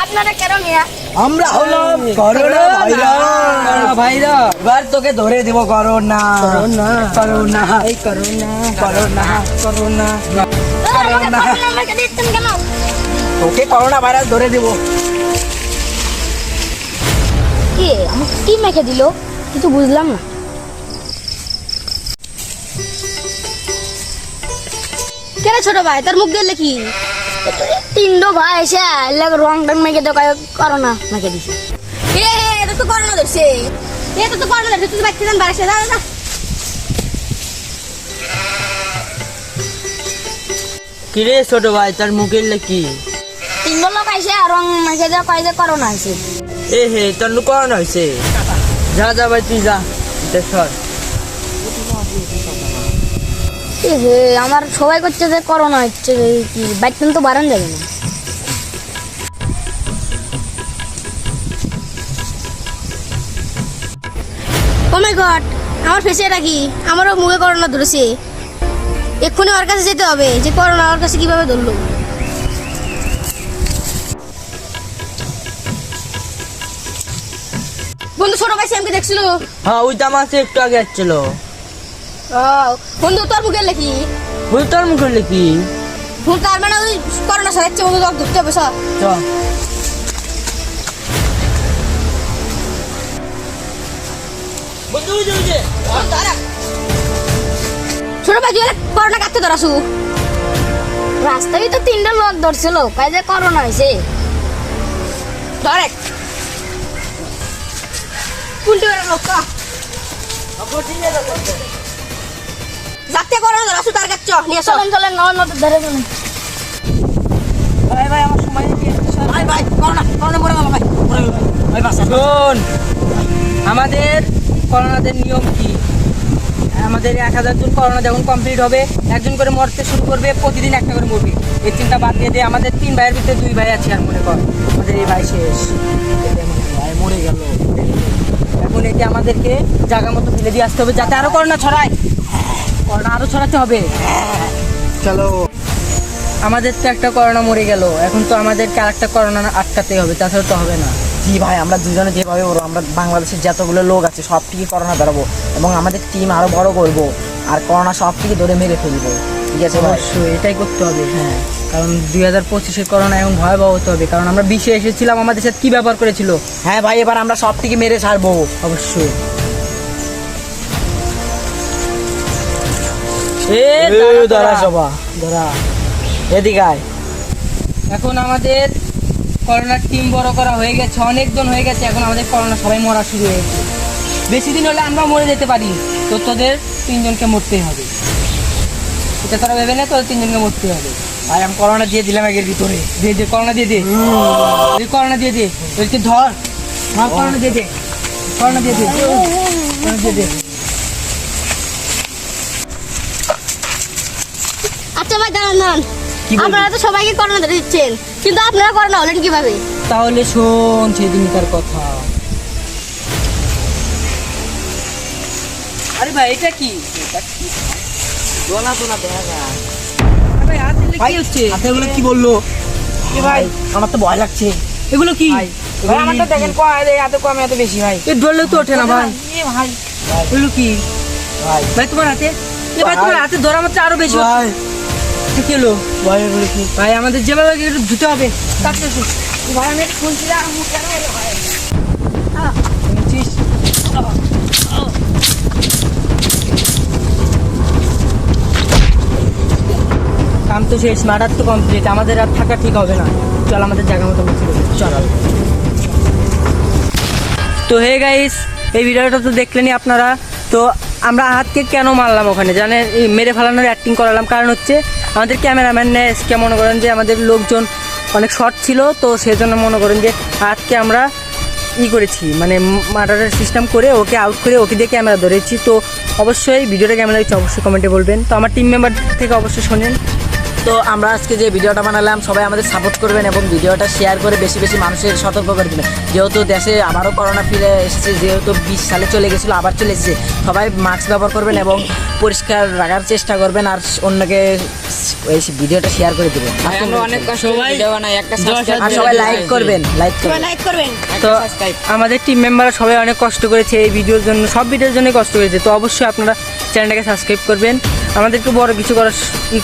আপনারা কেন নিয়া? আমরা হলাম করোনা ভাইরাস। এবার তোকে ধরে দেব করোনা করোনা করোনা এই করোনা করোনা করোনা করোনা। আমাকে দিচ্ছেন কেন? তোকে করোনা ভাইরাস ধরে দেব। কে আমাকে কি মেখে দিল কিছু বুঝলাম না। কেন ছোট ভাই তার মুখ দেখলে কি? তিনটো ভাই এসে রং টং মেখে তো করোনা মেখে দিছে। এটা তো করোনা ধরছে, এটা তো করোনা ধরছে। তুই বাচ্চা যান বাড়াইছে না। কিরে ছোট ভাই তার মুখের কি? তিনটো লোক আইসে রং মেখে দেওয়া কয় যে করোনা হয়েছে। এ হে তোর করোনা হয়েছে। যা যা ভাই তুই যা দেখ। হে আমার সবাই করছে যে করোনা হচ্ছে কি বাইকটা তো বাড়ান যাবে না। ও মাই গড আমার ফেসে এটা কি? আমারও মুখে করোনা ধরেছে। এক্ষুনি ওর কাছে যেতে হবে যে করোনা ওর কাছে কিভাবে ধরলো। বন্ধু ছোট ভাই আমাকে দেখছিল। হ্যাঁ ওই দাম আছে একটু আগে আসছিল। বন্ধু তোর মুখে লেখি ওই তোর মুখের কি? তার মানে ওই করোনা সারাচ্ছে বন্ধু তোকে ধরতে হবে। সব চল ছোট ভাই করোনা কাটতে ধরাছু। রাস্তায় তো তিনটা লোক ধরছিল কাই যে করোনা হয়েছে। যাতে করোনা ধরাছু তার কাছে নিয়ে চলেন চলেন নদীর ধারে চলেন। ভাই ভাই আমার সময় ভাই ভাই করোনা করোনা মরে গেল ভাই মরে গেল ভাই বাসা। শোন আমাদের করোনাদের নিয়ম কি? আমাদের 1000 জন করোনা যখন কমপ্লিট হবে একজন করে মরতে শুরু করবে, প্রতিদিন একটা করে মরবে। এই চিন্তা বাদ দিয়ে আমাদের 3 ভাইয়ের ভিতরে 2 ভাই আছে আর মনে কর আমাদের এই ভাই শেষ ভাই মরে গেল। এখন একে আমাদেরকে জায়গা মতো ফেলে দিয়ে আসতে হবে যাতে আরো করোনা ছড়ায়। করোনা আরো ছড়াতে হবে। চলো আমাদের তো একটা করোনা মরে গেল, এখন তো আমাদেরকে আরেকটা করোনা আটকাতে হবে, তাছাড়া তো হবে না। জি ভাই আমরা দুজনে যেভাবে বলবো আমরা বাংলাদেশের যতগুলো লোক আছে সব থেকে করোনা ধরাবো এবং আমাদের টিম আরো বড় করবো আর করোনা সব থেকে ধরে মেরে ফেলবো। ঠিক আছে অবশ্যই এটাই করতে হবে। হ্যাঁ কারণ 2025-এর করোনা এখন ভয়াবহ হতে হবে, কারণ আমরা 20-এ এসেছিলাম আমাদের সাথে কি ব্যবহার করেছিল। হ্যাঁ ভাই এবার আমরা সব থেকে মেরে ছাড়বো অবশ্যই। এদিকে আয়। এখন আমাদের করোনার টিম বড় করা হয়ে গেছে, অনেকজন হয়ে গেছে। এখন আমাদের করোনা সবাই মরা শুরু হয়েছে। বেশি দিন হলে আমরা মরে যেতে পারি, তো তোদের 3 জনকে মরতেই হবে। এটা তোরা ভেবে না, তোদের 3 জনকে মরতেই হবে। ভাই আমি করোনা দিয়ে দিলাম আগের ভিতরে। দিয়ে দে করোনা দিয়ে দে, করোনা দিয়ে দে। ওইকে ধর করোনা দিয়ে দে, করোনা দিয়ে দে, করোনা দিয়ে দে। আচ্ছা ভাই দাঁড়ান দাঁড়ান, আপনারা তো সবাইকে করোনা ধরে দিচ্ছেন কিন্তু আপনারা করোনা হলেন কিভাবে? তাহলে শোন সেদিনকার কথা। আরে ভাই এটা কি? দোলা দোলা দেখা যায় ভাই। হাত দিলে কি হচ্ছে? হাতেগুলো কি বললো ভাই? আমার তো ভয় লাগছে। এগুলো কি ভাই? আমার তো দেখেন এত কম এত বেশি ভাই। এ ধরলে তো ওঠে না ভাই। ভাই এগুলো কি ভাই? ভাই তোমার হাতে ভাই, তোমার হাতে ধরা মাত্র আরো বেশি ভাই। কি হলো ভাই? এগুলো কি ভাই? আমাদের যেভাবে একটু ধুতে হবে। ভাই আমি একটু খুলছি আর মুখ কেন ভাই কাম তো শেষ, মার্ডার তো কমপ্লিট। আমাদের আর থাকা ঠিক হবে না। চল আমাদের জায়গা মতো চল। তো হে গাইস এই ভিডিওটা তো দেখলেনই আপনারা। তো আমরা হাতকে কেন মারলাম ওখানে জানেন? মেরে ফেলানোর অ্যাক্টিং করালাম কারণ হচ্ছে আমাদের ক্যামেরাম্যান আজকে মনে করেন যে আমাদের লোকজন অনেক শর্ট ছিল, তো সেজন্য মনে করেন যে হাতকে আমরা করেছি মানে মার্ডারের সিস্টেম করে ওকে আউট করে ওকে দিয়ে ক্যামেরা ধরেছি। তো অবশ্যই ভিডিওটা কেমন লাগছে অবশ্যই কমেন্টে বলবেন। তো আমার টিম মেম্বার থেকে অবশ্যই শোনেন। তো আমরা আজকে যে ভিডিওটা বানালাম সবাই আমাদের সাপোর্ট করবেন এবং ভিডিওটা শেয়ার করে বেশি বেশি মানুষের সতর্ক করে দেবেন। যেহেতু দেশে আবারও করোনা ফিরে এসেছে, যেহেতু 20 সালে চলে গেছিলো আবার চলে এসেছে, সবাই মাস্ক ব্যবহার করবেন এবং পরিষ্কার রাখার চেষ্টা করবেন আর অন্যকে এই ভিডিওটা শেয়ার করে দেবেন। আমরা অনেক কষ্ট করে ভিডিও বানাই, একটা সাবস্ক্রাইব আর সবাই লাইক করবেন, লাইক করবেন। তো আমাদের টিম মেম্বাররা সবাই অনেক কষ্ট করেছে এই ভিডিওর জন্য, সব ভিডিওর জন্য কষ্ট করেছে। তো অবশ্যই আপনারা চ্যানেলটাকে সাবস্ক্রাইব করবেন, আমাদের একটু বড় কিছু করার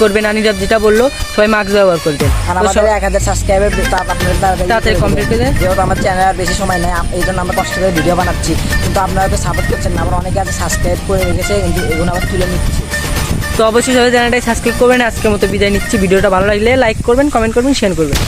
করবেন। আনিরাব যেটা বললো সবাই মাস্ক ব্যবহার করবেন। আর আমাদের 1000 সাবস্ক্রাইবার তাড়াতাড়ি কমপ্লিট করে দেন। যেহেতু আমার চ্যানেল আর বেশি সময় নেই, এই জন্য আমরা কষ্ট করে ভিডিও বানাচ্ছি, কিন্তু আপনারা তো সাপোর্ট করছেন না। আমরা অনেকে আছে সাবস্ক্রাইব করে রেখেছে, কিন্তু এগুলো আবার তুলে নিচ্ছি। তো অবশ্যই সবাই চ্যানেলটাকে সাবস্ক্রাইব করবেন। আজকের মতো বিদায় নিচ্ছি। ভিডিওটা ভালো লাগলে লাইক করবেন, কমেন্ট করবেন, শেয়ার করবেন।